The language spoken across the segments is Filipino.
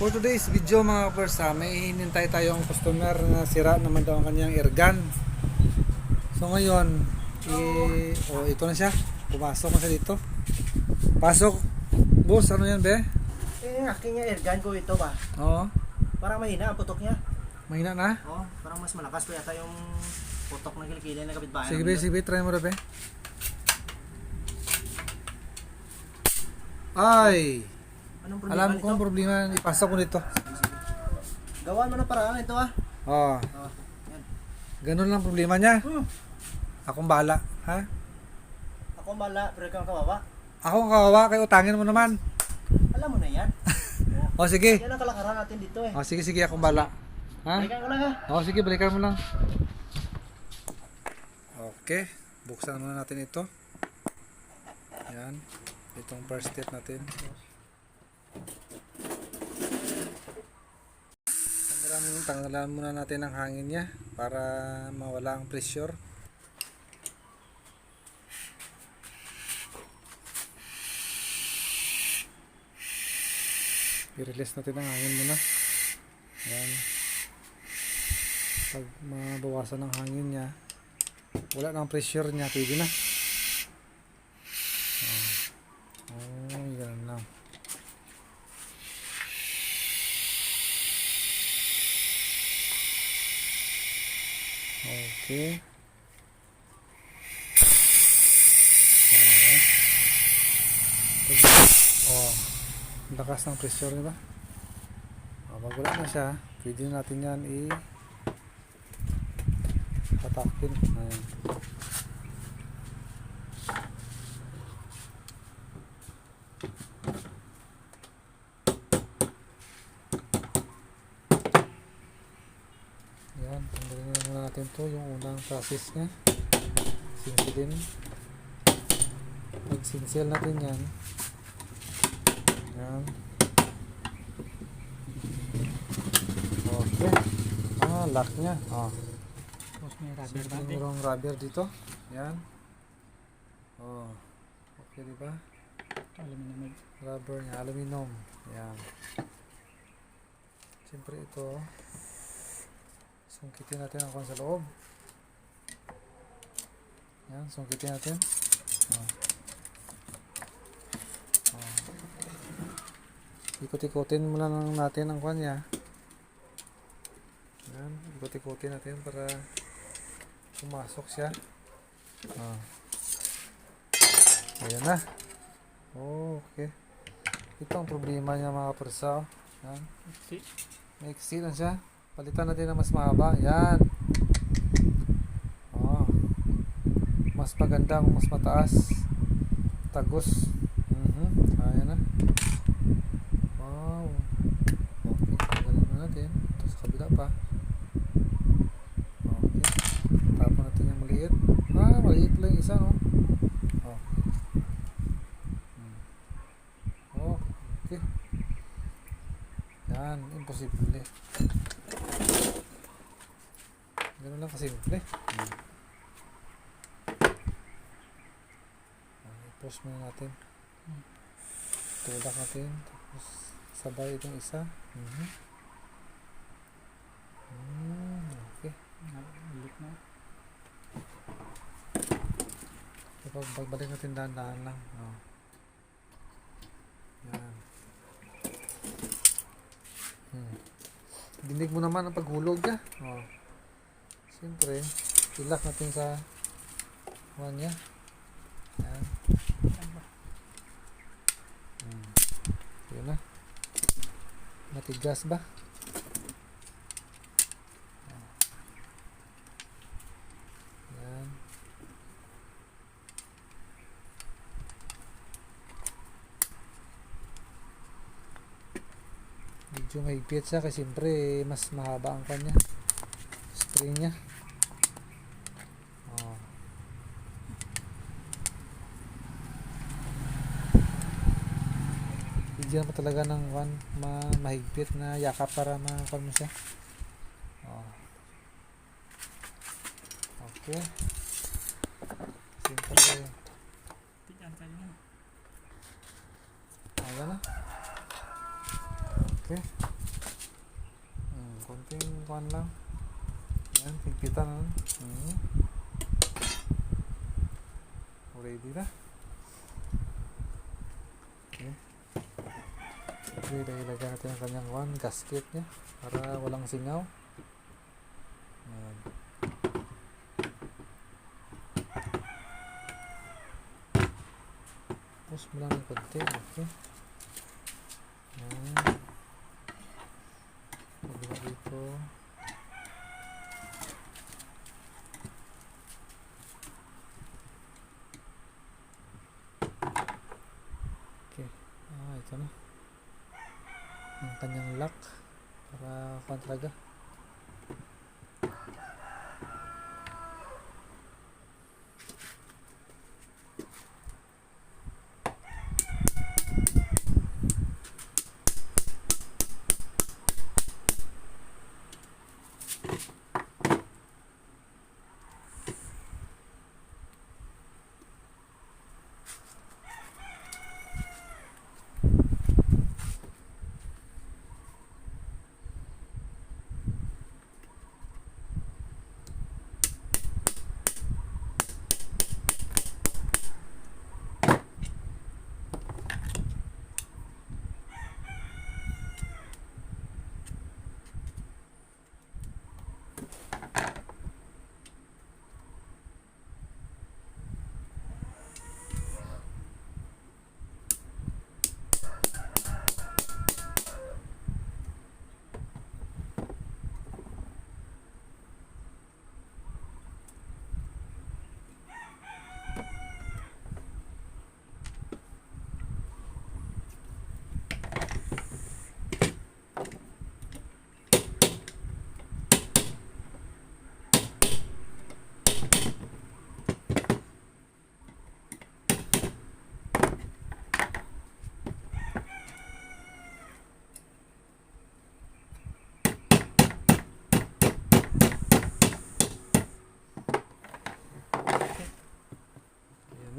For today's video mga kapersa, may hinintay tayong customer na sira naman daw ang kanyang airgun. So ngayon, ito na siya. Pumasok na siya dito. Pasok. Boss, ano yan be? Aking airgun ko ito ba? Oo. Parang mahina ang putok niya. Mahina na? Oo, parang mas malakas pa yata yung putok ng kilikili na kapitbahay. Sige be, try mo na be. Ay! Anong problema Alam nito? ko ang problema, ipasok ko nito. Gawan mo na paraan ito ah. Oo. Yan. Ganun lang problema niya. Hmm. Akong bahala, ha? Ako mala, pero ikaw ang kawawa. Ako ang kawawa, kayo utangin mo naman. Alam mo na yan. O sige. Yan ang kalakaran natin dito eh. O sige, akong bahala. Ha? Balikan ko lang ha. O sige, balikan mo lang. Okay, buksan muna natin ito. Yan. Itong first step natin. Tanggalan muna natin ang hangin niya para mawala ang pressure. I-release natin ang hangin muna. Yan. Pag mabawasan ang hangin niya, wala nang pressure niya, pwede na. Ganun lang. Okay. Lakas ng pressure, diba? Pag wala na siya, pwede natin yan patakin. Ayan. Ayan, tanggalin na muna natin to, yung unang process nya. Sinsilin. Pag sinsil natin yan, ayan. Okay. Lock nya. Tapos may rubber band eh. Merong rubber dito. Ayan. Okay, diba? Aluminum. Rubber nya, aluminum. Ayan. Siyempre ito, sungkitin natin ang sa loob. Ayan, sungkitin natin. Ikot-ikotin muna lang natin ang kanya. Ayan, ikot-ikotin natin para pumasok siya. Ayan na. Okay. Ito ang problema niya mga persa. Ayan. Maiksi lang siya. Palitan natin na mas mahaba. Ayan. Mas maganda kung mas mataas. Tagos. Ayan na. Wow. Okay. Tanggalin na natin. Ito sa kabila pa. Okay. Tapon natin yung maliit. Maliit lang yung isa, no? Okay. Yan. Imposible. Ganun lang kasimple. I-push muna natin. Tulak natin. Tapos sabay itong isa. Okay. Ulit na. Kapag pagbalik natin dahan-dahan lang. Yan. Dinig mo naman ang paghulog niya. Siyempre, ilak natin sa one niya. Yan. Yun na. Matigas ba? Yan. Medyo mahigpit siya kasi siyempre mas mahaba ang kanya. String niya. Bigyan pa talaga ng mahigpit na yakap para makakuha mo siya. Okay. Simple. Ayan na. Okay. konting kuan lang. Yan, higpitan na. Ready na. Okay. Okay, ilagay natin ang kanyang kuan, gasket niya para walang singaw. Yan. Push mo lang ng konti. Okay. Yan. Pagla dito. Okay. Ito na. Ang kanyang lock para kuan talaga.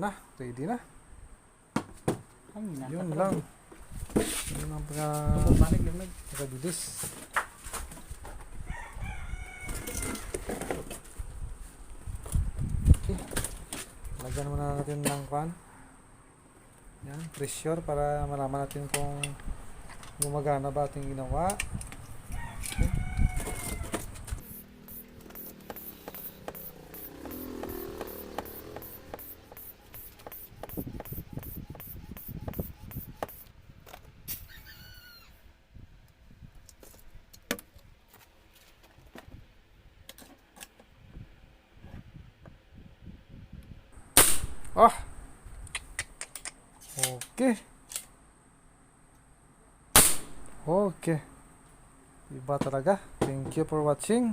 Na, ready na. Yun lang. Yun ang pagkabilis. Okay. Lagyan muna natin ng pan. Yan, pressure para malaman natin kung gumagana ba ating ginawa. Okay. Ah, okay. Okay. Iba talaga. Thank you for watching.